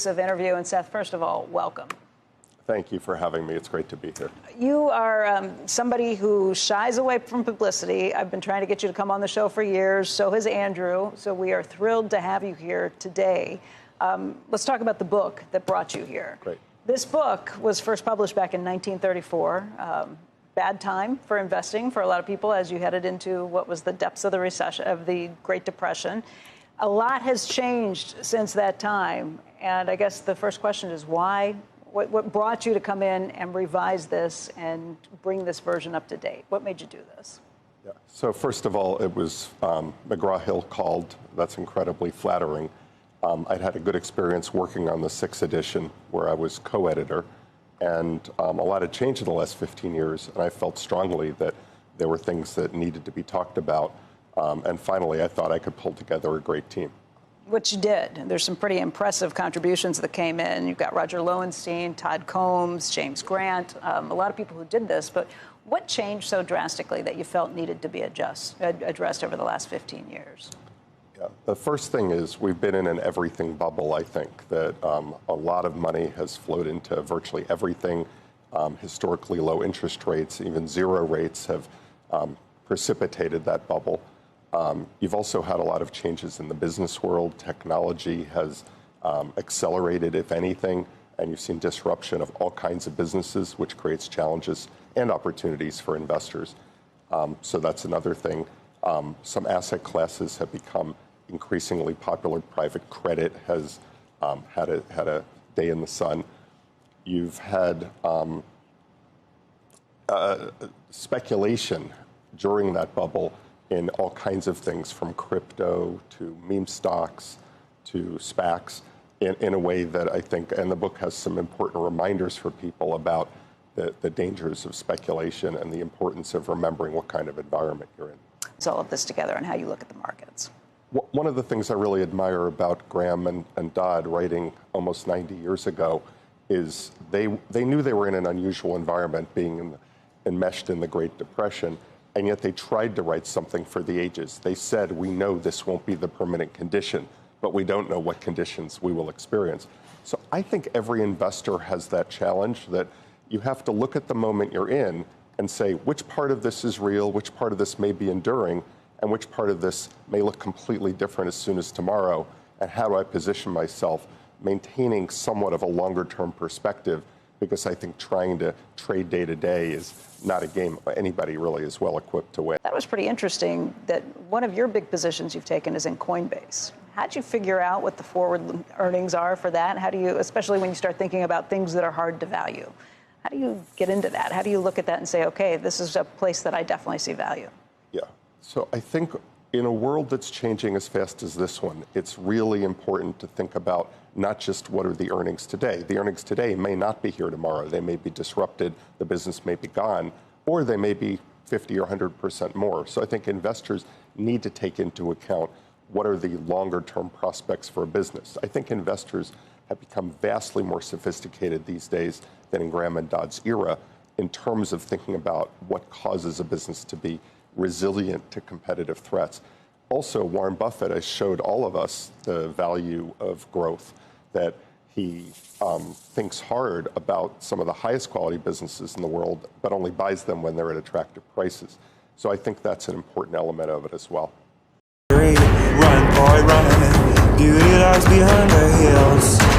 Interview. And Seth, first of all, welcome. Thank you for having me. It's great to be here. You are somebody who shies away from publicity. I've been trying to get you to come on the show for years. So has Andrew. So we are thrilled to have you here today. Let's talk about the book that brought you here. Great. This book was first published back in 1934. Bad time for investing for a lot of people as you headed into what was the depths of the recession, of the Great Depression. A lot has changed since that time. And I guess the first question is why? What brought you to come in and revise this and bring this version up to date? What made you do this? Yeah. So first of all, it was McGraw-Hill called. That's incredibly flattering. I'd had a good experience working on the 6th edition where I was co-editor. And a lot had changed in the last 15 years. And I felt strongly that there were things that needed to be talked about. And finally, I thought I could pull together a great team. Which you did. There's some pretty impressive contributions that came in. You've got Roger Lowenstein, Todd Combs, James Grant, a lot of people who did this. But what changed so drastically that you felt needed to be addressed over the last 15 years? Yeah. The first thing is we've been in an everything bubble, I think, that a lot of money has flowed into virtually everything. Historically low interest rates, even zero rates, have precipitated that bubble. You've also had a lot of changes in the business world. Technology has accelerated, if anything, and you've seen disruption of all kinds of businesses, which creates challenges and opportunities for investors. So that's another thing. Some asset classes have become increasingly popular. Private credit has had a day in the sun. You've had speculation during that bubble in all kinds of things, from crypto to meme stocks to SPACs, in a way that I think, and the book has some important reminders for people about the dangers of speculation and the importance of remembering what kind of environment you're in. It's all of this together and how you look at the markets. One of the things I really admire about Graham and Dodd writing almost 90 years ago is they knew they were in an unusual environment, being enmeshed in the Great Depression. And yet they tried to write something for the ages. They said, we know this won't be the permanent condition, but we don't know what conditions we will experience. So I think every investor has that challenge, that you have to look at the moment you're in and say, which part of this is real, which part of this may be enduring, and which part of this may look completely different as soon as tomorrow, and how do I position myself, maintaining somewhat of a longer-term perspective, because I think trying to trade day to day is not a game anybody really is well equipped to win. That was pretty interesting that one of your big positions you've taken is in Coinbase. How'd you figure out what the forward earnings are for that? How do you, especially when you start thinking about things that are hard to value, how do you get into that? How do you look at that and say, okay, this is a place that I definitely see value? Yeah, so I think in a world that's changing as fast as this one, it's really important to think about not just what are the earnings today. The earnings today may not be here tomorrow. They may be disrupted, the business may be gone, or they may be 50 or 100% more. So I think investors need to take into account what are the longer term prospects for a business. I think investors have become vastly more sophisticated these days than in Graham and Dodd's era in terms of thinking about what causes a business to be resilient to competitive threats. Also, Warren Buffett has showed all of us the value of growth, that he thinks hard about some of the highest quality businesses in the world, but only buys them when they're at attractive prices. So I think that's an important element of it as well. Run, boy, run. Beauty lies behind the hills.